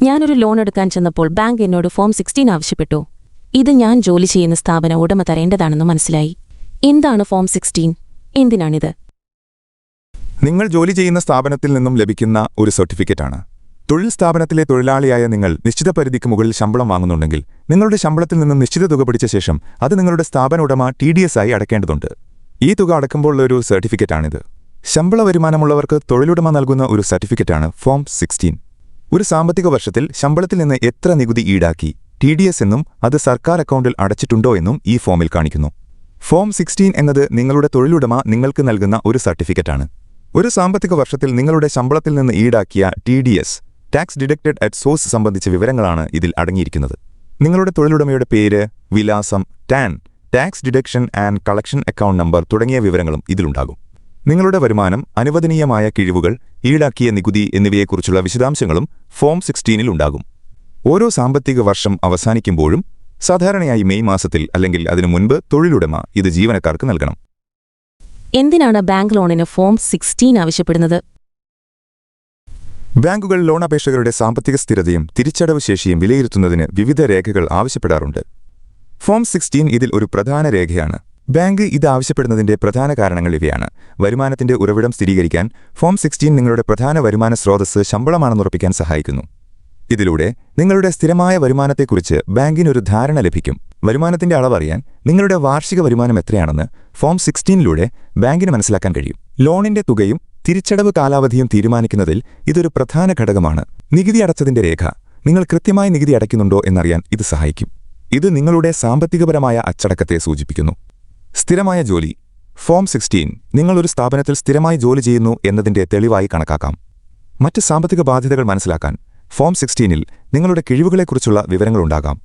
ഞാനൊരു ലോൺ എടുക്കാൻ ചെന്നപ്പോൾ ബാങ്ക് എന്നോട് ഫോം 16 ആവശ്യപ്പെട്ടു. ഇത് ഞാൻ ജോലി ചെയ്യുന്ന സ്ഥാപന ഉടമ തരേണ്ടതാണെന്ന് മനസ്സിലായി. എന്താണ് ഫോം 16? എന്തിനാണിത്? നിങ്ങൾ ജോലി ചെയ്യുന്ന സ്ഥാപനത്തിൽ നിന്നും ലഭിക്കുന്ന ഒരു സർട്ടിഫിക്കറ്റാണ്. തൊഴിൽ സ്ഥാപനത്തിലെ തൊഴിലാളിയായ നിങ്ങൾ നിശ്ചിത പരിധിക്ക് മുകളിൽ ശമ്പളം വാങ്ങുന്നുണ്ടെങ്കിൽ നിങ്ങളുടെ ശമ്പളത്തിൽ നിന്നും നിശ്ചിത തുക പിടിച്ച ശേഷം അത് നിങ്ങളുടെ സ്ഥാപന ഉടമ TDS ആയി അടയ്ക്കേണ്ടതുണ്ട്. ഈ തുക അടക്കുമ്പോഴുള്ള ഒരു സർട്ടിഫിക്കറ്റാണിത്. ശമ്പള വരുമാനമുള്ളവർക്ക് തൊഴിലുടമ നൽകുന്ന ഒരു സർട്ടിഫിക്കറ്റാണ് ഫോം 16. ഒരു സാമ്പത്തിക വർഷത്തിൽ ശമ്പളത്തിൽ നിന്ന് എത്ര നികുതി ഈടാക്കി TDS എന്നും അത് സർക്കാർ അക്കൗണ്ടിൽ അടച്ചിട്ടുണ്ടോ എന്നും ഈ ഫോമിൽ കാണിക്കുന്നു. ഫോം 16 എന്നത് നിങ്ങളുടെ തൊഴിലുടമ നിങ്ങൾക്ക് നൽകുന്ന ഒരു സർട്ടിഫിക്കറ്റാണ്. ഒരു സാമ്പത്തിക വർഷത്തിൽ നിങ്ങളുടെ ശമ്പളത്തിൽ നിന്ന് ഈടാക്കിയ TDS tax deducted at source സംബന്ധിച്ച വിവരങ്ങളാണ് ഇതിൽ അടങ്ങിയിരിക്കുന്നത്. നിങ്ങളുടെ തൊഴിലുടമയുടെ പേര്, വിലാസം, tax deduction and collection account number തുടങ്ങിയ വിവരങ്ങളും ഇതിലുണ്ടാകും. നിങ്ങളുടെ വരുമാനം, അനുവദനീയമായ കിഴിവുകൾ, ഈടാക്കിയ നികുതി എന്നിവയെക്കുറിച്ചുള്ള വിശദാംശങ്ങളും ഫോം 16 ഉണ്ടാകും. ഓരോ സാമ്പത്തിക വർഷം അവസാനിക്കുമ്പോഴും, സാധാരണയായി മെയ് മാസത്തിൽ അല്ലെങ്കിൽ അതിനു മുൻപ്, തൊഴിലുടമ ഇത് ജീവനക്കാർക്ക് നൽകണം. എന്തിനാണ് ബാങ്ക് ലോണിന് ഫോം 16 ആവശ്യപ്പെടുന്നത്? ബാങ്കുകൾ ലോൺ അപേക്ഷകരുടെ സാമ്പത്തിക സ്ഥിരതയും തിരിച്ചടവ് ശേഷിയും വിലയിരുത്തുന്നതിന് വിവിധ രേഖകൾ ആവശ്യപ്പെടാറുണ്ട്. ഫോം 16 ഇതിൽ ഒരു പ്രധാന രേഖയാണ്. ബാങ്ക് ഇത് ആവശ്യപ്പെടുന്നതിന്റെ പ്രധാന കാരണങ്ങൾ ഇവയാണ്. വരുമാനത്തിന്റെ ഉറവിടം സ്ഥിരീകരിക്കാൻ ഫോം 16 നിങ്ങളുടെ പ്രധാന വരുമാന സ്രോതസ്സ് ശമ്പളമാണെന്നുറപ്പിക്കാൻ സഹായിക്കുന്നു. ഇതിലൂടെ നിങ്ങളുടെ സ്ഥിരമായ വരുമാനത്തെക്കുറിച്ച് ബാങ്കിനൊരു ധാരണ ലഭിക്കും. വരുമാനത്തിന്റെ അളവറിയാൻ നിങ്ങളുടെ വാർഷിക വരുമാനം എത്രയാണെന്ന് ഫോം 16 ബാങ്കിന് മനസ്സിലാക്കാൻ കഴിയും. ലോണിന്റെ തുകയും തിരിച്ചടവ് കാലാവധിയും തീരുമാനിക്കുന്നതിൽ ഇതൊരു പ്രധാന ഘടകമാണ്. നികുതി അടച്ചതിന്റെ രേഖ, നിങ്ങൾ കൃത്യമായി നികുതി അടയ്ക്കുന്നുണ്ടോ എന്നറിയാൻ ഇത് സഹായിക്കും. ഇത് നിങ്ങളുടെ സാമ്പത്തികപരമായ അച്ചടക്കത്തെ സൂചിപ്പിക്കുന്നു. സ്ഥിരമായ ജോലി. ഫോം 16 നിങ്ങളൊരു സ്ഥാപനത്തിൽ സ്ഥിരമായി ജോലി ചെയ്യുന്നു എന്നതിന്റെ തെളിവായി കണക്കാക്കാം. മറ്റ് സാമ്പത്തിക ബാധ്യതകൾ മനസ്സിലാക്കാൻ ഫോം 16 നിങ്ങളുടെ കിഴിവുകളെക്കുറിച്ചുള്ള വിവരങ്ങളുണ്ടാകാം.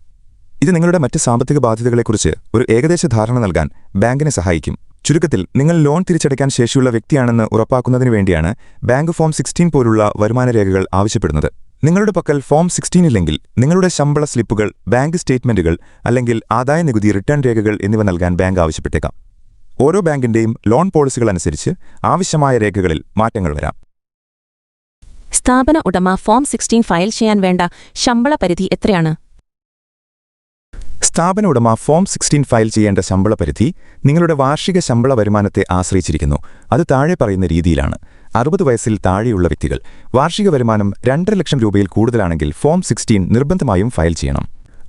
ഇത് നിങ്ങളുടെ മറ്റ് സാമ്പത്തിക ബാധ്യതകളെക്കുറിച്ച് ഒരു ഏകദേശ ധാരണ നൽകാൻ ബാങ്കിനെ സഹായിക്കും. ചുരുക്കത്തിൽ, നിങ്ങൾ ലോൺ തിരിച്ചടയ്ക്കാൻ ശേഷിയുള്ള വ്യക്തിയാണെന്ന് ഉറപ്പാക്കുന്നതിനു വേണ്ടിയാണ് ബാങ്ക് ഫോം 16 പോലുള്ള വരുമാനരേഖകൾ ആവശ്യപ്പെടുന്നത്. നിങ്ങളുടെ പക്കൽ ഫോം 16 ഇല്ലെങ്കിൽ നിങ്ങളുടെ ശമ്പള സ്ലിപ്പുകൾ, ബാങ്ക് സ്റ്റേറ്റ്മെന്റുകൾ അല്ലെങ്കിൽ ആദായനികുതി റിട്ടേൺ രേഖകൾ എന്നിവ നൽകാൻ ബാങ്ക് ആവശ്യപ്പെട്ടേക്കാം. ഓരോ ബാങ്കിന്റെയും ലോൺ പോളിസികൾ അനുസരിച്ച് ആവശ്യമായ രേഖകളിൽ മാറ്റങ്ങൾ വരാം. സ്ഥാപന ഉടമ ഫോം 16 ഫയൽ ചെയ്യാൻ വേണ്ട ശമ്പള പരിധി എത്രയാണ്? സ്ഥാപന ഉടമ ഫോം 16 ഫയൽ ചെയ്യേണ്ട ശമ്പള പരിധി നിങ്ങളുടെ വാർഷിക ശമ്പള വരുമാനത്തെ ആശ്രയിച്ചിരിക്കുന്നു. അത് താഴെ പറയുന്ന രീതിയിലാണ്. 60 വയസ്സിൽ താഴെയുള്ള വ്യക്തികൾ, വാർഷിക വരുമാനം 2.5 ലക്ഷം രൂപയിൽ കൂടുതലാണെങ്കിൽ ഫോം 16 നിർബന്ധമായും ഫയൽ ചെയ്യണം.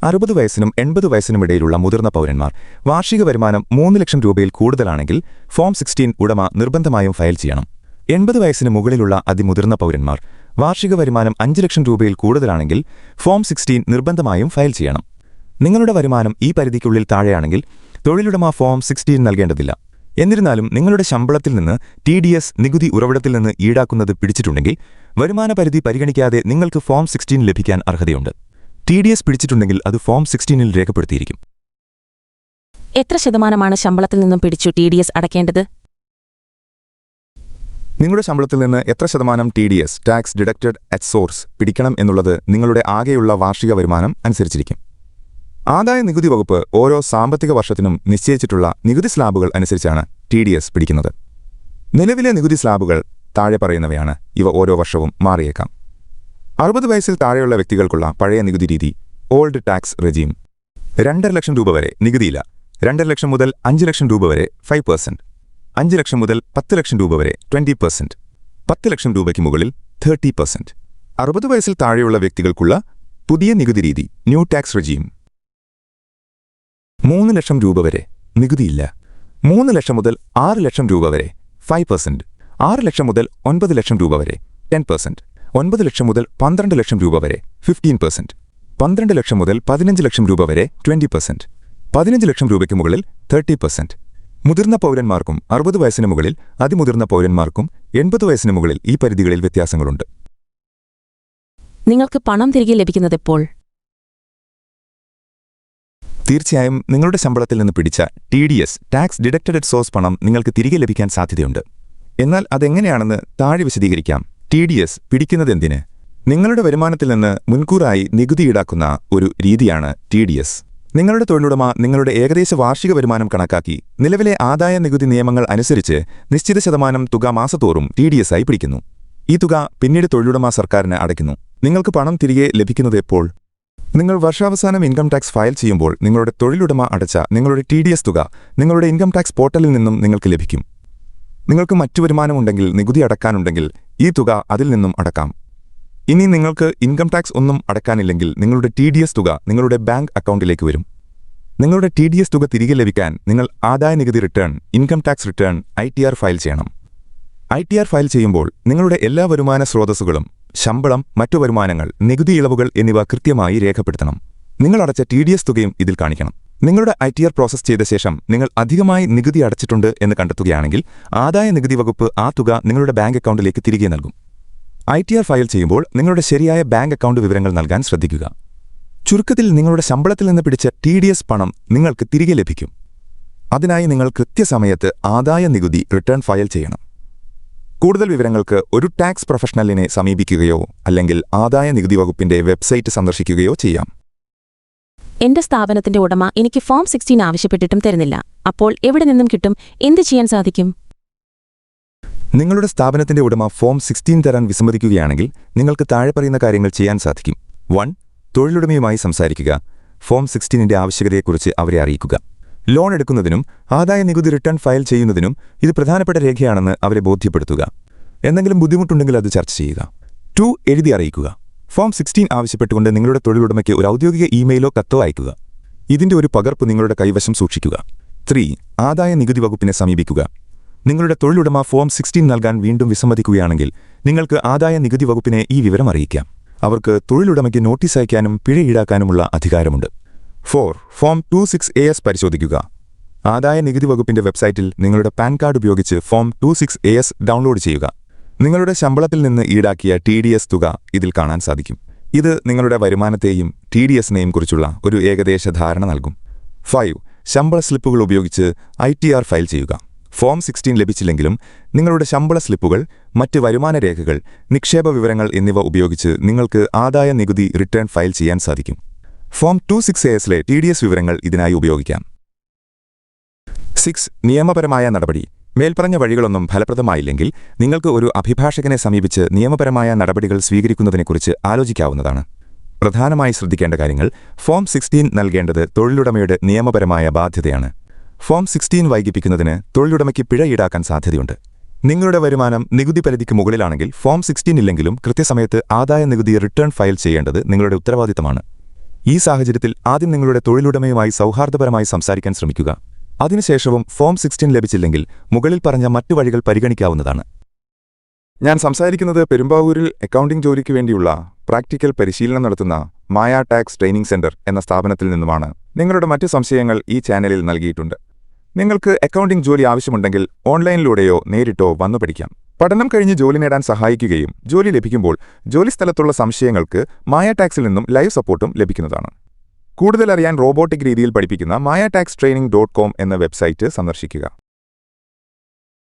60 വയസ്സിനും 80 വയസ്സിനുമിടയിലുള്ള മുതിർന്ന പൗരന്മാർ, വാർഷിക വരുമാനം 3 ലക്ഷം രൂപയിൽ കൂടുതലാണെങ്കിൽ ഫോം 16 ഉടമ നിർബന്ധമായും ഫയൽ ചെയ്യണം. 80 വയസ്സിന് മുകളിലുള്ള അതിമുതിർന്ന പൗരന്മാർ, വാർഷിക വരുമാനം 5 ലക്ഷം രൂപയിൽ കൂടുതലാണെങ്കിൽ ഫോം 16 നിർബന്ധമായും ഫയൽ ചെയ്യണം. നിങ്ങളുടെ വരുമാനം ഈ പരിധിക്കുള്ളിൽ താഴെയാണെങ്കിൽ തൊഴിലുടമ ഫോം 16 നൽകേണ്ടതില്ല. എന്നിരുന്നാലും നിങ്ങളുടെ ശമ്പളത്തിൽ നിന്ന് TDS നികുതി ഉറവിടത്തിൽ നിന്ന് ഈടാക്കുന്നത് പിടിച്ചിട്ടുണ്ടെങ്കിൽ വരുമാന പരിധി പരിഗണിക്കാതെ നിങ്ങൾക്ക് ഫോം 16 ലഭിക്കാൻ അർഹതയുണ്ട്. TDS പിടിച്ചിട്ടുണ്ടെങ്കിൽ അത് ഫോം 16 രേഖപ്പെടുത്തിയിരിക്കും. എത്ര ശതമാനമാണ് ശമ്പളത്തിൽ നിന്നും പിടിച്ചു TDS അടയ്ക്കേണ്ടത്? നിങ്ങളുടെ ശമ്പളത്തിൽ നിന്ന് എത്ര ശതമാനം TDS tax deducted at source പിടിക്കണം എന്നുള്ളത് നിങ്ങളുടെ ആകെയുള്ള വാർഷിക വരുമാനം അനുസരിച്ചിരിക്കും. ആദായ നികുതി വകുപ്പ് ഓരോ സാമ്പത്തിക വർഷത്തിനും നിശ്ചയിച്ചിട്ടുള്ള നികുതി സ്ലാബുകൾ അനുസരിച്ചാണ് TDS പിടിക്കുന്നത്. നിലവിലെ നികുതി സ്ലാബുകൾ താഴെ പറയുന്നവയാണ്. ഇവ ഓരോ വർഷവും മാറിയേക്കാം. 60 വയസ്സിൽ താഴെയുള്ള വ്യക്തികൾക്കുള്ള പഴയ നികുതി രീതി ഓൾഡ് ടാക്സ് റെജീം. 2.5 ലക്ഷം രൂപ വരെ നികുതിയില്ല. 2.5 ലക്ഷം മുതൽ 5 ലക്ഷം രൂപ വരെ 5%. 5 ലക്ഷം മുതൽ 10 ലക്ഷം രൂപ വരെ 20%. 10 ലക്ഷം രൂപയ്ക്ക് മുകളിൽ 30%. 60 വയസ്സിൽ താഴെയുള്ള വ്യക്തികൾക്കുള്ള പുതിയ നികുതി രീതി ന്യൂ ടാക്സ് റെജീം. 3 ലക്ഷം രൂപ വരെ നികുതിയില്ല. 3 ലക്ഷം മുതൽ 6 ലക്ഷം രൂപ വരെ 5%. 6 ലക്ഷം മുതൽ 9 ലക്ഷം രൂപ വരെ 10%. 9 ലക്ഷം മുതൽ 12 ലക്ഷം രൂപ വരെ 15%. 12 ലക്ഷം മുതൽ 15 ലക്ഷം രൂപ വരെ 20%. 15 ലക്ഷം രൂപയ്ക്ക് മുകളിൽ 30%. മുതിർന്ന പൗരന്മാർക്കും 60 വയസ്സിന് മുകളിൽ അതിമുതിർന്ന പൗരന്മാർക്കും 80 വയസ്സിന് മുകളിൽ ഈ പരിധികളിൽ വ്യത്യാസങ്ങളുണ്ട്. നിങ്ങൾക്ക് പണം തിരികെ ലഭിക്കുന്നതെപ്പോൾ? തീർച്ചയായും നിങ്ങളുടെ ശമ്പളത്തിൽ നിന്ന് പിടിച്ച TDS tax deducted at source പണം നിങ്ങൾക്ക് തിരികെ ലഭിക്കാൻ സാധ്യതയുണ്ട്. എന്നാൽ അതെങ്ങനെയാണെന്ന് താഴെ വിശദീകരിക്കാം. TDS പിടിക്കുന്നതെന്തിന്? നിങ്ങളുടെ വരുമാനത്തിൽ നിന്ന് മുൻകൂറായി നികുതി ഈടാക്കുന്ന ഒരു രീതിയാണ് TDS. നിങ്ങളുടെ തൊഴിലുടമ നിങ്ങളുടെ ഏകദേശ വാർഷിക വരുമാനം കണക്കാക്കി നിലവിലെ ആദായ നികുതി നിയമങ്ങൾ അനുസരിച്ച് നിശ്ചിത ശതമാനം തുക മാസത്തോറും TDS ആയി പിടിക്കുന്നു. ഈ തുക പിന്നീട് തൊഴിലുടമ സർക്കാരിന് അടയ്ക്കുന്നു. നിങ്ങൾക്ക് പണം തിരികെ ലഭിക്കുന്നത് എപ്പോൾ? നിങ്ങൾ വർഷാവസാനം ഇൻകം ടാക്സ് ഫയൽ ചെയ്യുമ്പോൾ നിങ്ങളുടെ തൊഴിലുടമ അടച്ച നിങ്ങളുടെ TDS തുക നിങ്ങളുടെ ഇൻകം ടാക്സ് പോർട്ടലിൽ നിന്നും നിങ്ങൾക്ക് ലഭിക്കും. നിങ്ങൾക്ക് മറ്റു വരുമാനമുണ്ടെങ്കിൽ, നികുതി അടക്കാനുണ്ടെങ്കിൽ ഈ തുക അതിൽ നിന്നും അടക്കാം. ഇനി നിങ്ങൾക്ക് ഇൻകം ടാക്സ് ഒന്നും അടക്കാനില്ലെങ്കിൽ നിങ്ങളുടെ TDS തുക നിങ്ങളുടെ ബാങ്ക് അക്കൗണ്ടിലേക്ക് വരും. നിങ്ങളുടെ TDS തുക തിരികെ ലഭിക്കാൻ നിങ്ങൾ ആദായനികുതി return, income tax return, ITR file ചെയ്യണം. ITR ഫയൽ ചെയ്യുമ്പോൾ നിങ്ങളുടെ എല്ലാ വരുമാന സ്രോതസ്സുകളും, ശമ്പളം, മറ്റു വരുമാനങ്ങൾ, നികുതി ഇളവുകൾ എന്നിവ കൃത്യമായി രേഖപ്പെടുത്തണം. നിങ്ങൾ അടച്ച TDS തുകയും ഇതിൽ കാണിക്കണം. നിങ്ങളുടെ ITR പ്രോസസ് ചെയ്ത ശേഷം നിങ്ങൾ അധികമായി നികുതി അടച്ചിട്ടുണ്ട് എന്ന് കണ്ടെത്തുകയാണെങ്കിൽ ആദായ നികുതി വകുപ്പ് ആ തുക നിങ്ങളുടെ ബാങ്ക് അക്കൗണ്ടിലേക്ക് തിരികെ നൽകും. ITR ഫയൽ ചെയ്യുമ്പോൾ നിങ്ങളുടെ ശരിയായ ബാങ്ക് അക്കൗണ്ട് വിവരങ്ങൾ നൽകാൻ ശ്രദ്ധിക്കുക. ചുരുക്കത്തിൽ, നിങ്ങളുടെ ശമ്പളത്തിൽ നിന്ന് പിടിച്ച TDS പണം നിങ്ങൾക്ക് തിരികെ ലഭിക്കും. അതിനായി നിങ്ങൾ കൃത്യസമയത്ത് ആദായ നികുതി റിട്ടേൺ ഫയൽ ചെയ്യണം. കൂടുതൽ വിവരങ്ങൾക്ക് ഒരു ടാക്സ് പ്രൊഫഷണലിനെ സമീപിക്കുകയോ അല്ലെങ്കിൽ ആദായ നികുതി വകുപ്പിന്റെ വെബ്സൈറ്റ് സന്ദർശിക്കുകയോ ചെയ്യാം. എന്റെ സ്ഥാപനത്തിന്റെ ഉടമ എനിക്ക് ഫോം 16 ആവശ്യപ്പെട്ടിട്ടും തരുന്നില്ല. അപ്പോൾ എവിടെ നിന്നും കിട്ടും? എന്ത് ചെയ്യാൻ സാധിക്കും? നിങ്ങളുടെ സ്ഥാപനത്തിന്റെ ഉടമ ഫോം 16 തരാൻ വിസമ്മതിക്കുകയാണെങ്കിൽ നിങ്ങൾക്ക് താഴെ പറയുന്ന കാര്യങ്ങൾ ചെയ്യാൻ സാധിക്കും. 1. തൊഴിലുടമയുമായി സംസാരിക്കുക. ഫോം 16ന്റെ ആവശ്യകതയെക്കുറിച്ച് അവരെ അറിയിക്കുക. ലോൺ എടുക്കുന്നതിനും ആദായ നികുതി റിട്ടേൺ ഫയൽ ചെയ്യുന്നതിനും ഇത് പ്രധാനപ്പെട്ട രേഖയാണെന്ന് അവരെ ബോധ്യപ്പെടുത്തുക. എന്തെങ്കിലും ബുദ്ധിമുട്ടുണ്ടെങ്കിൽ അത് ചർച്ച ചെയ്യുക. 2. എഴുതി അറിയിക്കുക. ഫോം 16 ആവശ്യപ്പെട്ടുകൊണ്ട് നിങ്ങളുടെ തൊഴിലുടമയ്ക്ക് ഒരു ഔദ്യോഗിക ഇമെയിലോ കത്തോ അയക്കുക. ഇതിന്റെ ഒരു പകർപ്പ് നിങ്ങളുടെ കൈവശം സൂക്ഷിക്കുക. 3. ആദായ നികുതി വകുപ്പിനെ സമീപിക്കുക. നിങ്ങളുടെ തൊഴിലുടമ ഫോം 16 നൽകാൻ വീണ്ടും വിസമ്മതിക്കുകയാണെങ്കിൽ നിങ്ങൾക്ക് ആദായ നികുതി വകുപ്പിനെ ഈ വിവരം അറിയിക്കാം. അവർക്ക് തൊഴിലുടമയ്ക്ക് നോട്ടീസ് അയക്കാനും പിഴ ഈടാക്കാനുമുള്ള അധികാരമുണ്ട്. 4. ഫോം 26AS പരിശോധിക്കുക. ആദായ നികുതി വകുപ്പിന്റെ വെബ്സൈറ്റിൽ നിങ്ങളുടെ പാൻ കാർഡ് ഉപയോഗിച്ച് ഫോം 26AS ഡൗൺലോഡ് ചെയ്യുക. നിങ്ങളുടെ ശമ്പളത്തിൽ നിന്ന് ഈടാക്കിയ TDS തുക ഇതിൽ കാണാൻ സാധിക്കും. ഇത് നിങ്ങളുടെ വരുമാനത്തെയും TDSനെയും കുറിച്ചുള്ള ഒരു ഏകദേശ ധാരണ നൽകും. 5. ശമ്പള സ്ലിപ്പുകൾ ഉപയോഗിച്ച് ITR ഫയൽ ചെയ്യുക. ഫോം 16 ലഭിച്ചില്ലെങ്കിലും നിങ്ങളുടെ ശമ്പള സ്ലിപ്പുകൾ, മറ്റ് വരുമാന രേഖകൾ, നിക്ഷേപ വിവരങ്ങൾ എന്നിവ ഉപയോഗിച്ച് നിങ്ങൾക്ക് ആദായ നികുതി റിട്ടേൺ ഫയൽ ചെയ്യാൻ സാധിക്കും. ഫോം 26ASലെ TDS വിവരങ്ങൾ ഇതിനായി ഉപയോഗിക്കാം. 6. നിയമപരമായ നടപടി. മേൽപ്പറഞ്ഞ വഴികളൊന്നും ഫലപ്രദമായില്ലെങ്കിൽ നിങ്ങൾക്ക് ഒരു അഭിഭാഷകനെ സമീപിച്ച് നിയമപരമായ നടപടികൾ സ്വീകരിക്കുന്നതിനെക്കുറിച്ച് ആലോചിക്കാവുന്നതാണ്. പ്രധാനമായി ശ്രദ്ധിക്കേണ്ട കാര്യങ്ങൾ: ഫോം 16 നൽകേണ്ടത് തൊഴിലുടമയുടെ നിയമപരമായ ബാധ്യതയാണ്. ഫോം 16 വൈകിപ്പിക്കുന്നതിന് തൊഴിലുടമയ്ക്ക് പിഴ ഈടാക്കാൻ സാധ്യതയുണ്ട്. നിങ്ങളുടെ വരുമാനം നികുതി പരിധിക്ക് മുകളിലാണെങ്കിൽ ഫോം 16 ഇല്ലെങ്കിലും കൃത്യസമയത്ത് ആദായ നികുതി റിട്ടേൺ ഫയൽ ചെയ്യേണ്ടത് നിങ്ങളുടെ ഉത്തരവാദിത്തമാണ്. ഈ സാഹചര്യത്തിൽ ആദ്യം നിങ്ങളുടെ തൊഴിലുടമയുമായി സൗഹാർദ്ദപരമായി സംസാരിക്കാൻ ശ്രമിക്കുക. അതിനുശേഷവും ഫോം 16 ലഭിച്ചില്ലെങ്കിൽ മുകളിൽ പറഞ്ഞ മറ്റു വഴികൾ പരിഗണിക്കാവുന്നതാണ്. ഞാൻ സംസാരിക്കുന്നത് പെരുമ്പാവൂരിൽ അക്കൗണ്ടിംഗ് ജോലിക്ക് വേണ്ടിയുള്ള പ്രാക്ടിക്കൽ പരിശീലനം നടത്തുന്ന മായ ടാക്സ് ട്രെയിനിംഗ് സെന്റർ എന്ന സ്ഥാപനത്തിൽ നിന്നുമാണ്. നിങ്ങളുടെ മറ്റ് സംശയങ്ങൾ ഈ ചാനലിൽ നൽകിയിട്ടുണ്ട്. നിങ്ങൾക്ക് അക്കൗണ്ടിംഗ് ജോലി ആവശ്യമുണ്ടെങ്കിൽ ഓൺലൈനിലൂടെയോ നേരിട്ടോ വന്നു പഠിക്കാം. പഠനം കഴിഞ്ഞ് ജോലി നേടാൻ സഹായിക്കുകയും ജോലി ലഭിക്കുമ്പോൾ ജോലിസ്ഥലത്തുള്ള സംശയങ്ങൾക്ക് മായ ടാക്സിൽ നിന്നും ലൈവ് സപ്പോർട്ടും ലഭിക്കുന്നതാണ്. കൂടുതൽ അറിയാൻ റോബോട്ടിക് രീതിയിൽ പഠിപ്പിക്കുന്ന mayaTaxTraining.com എന്ന വെബ്സൈറ്റ് സന്ദർശിക്കുക.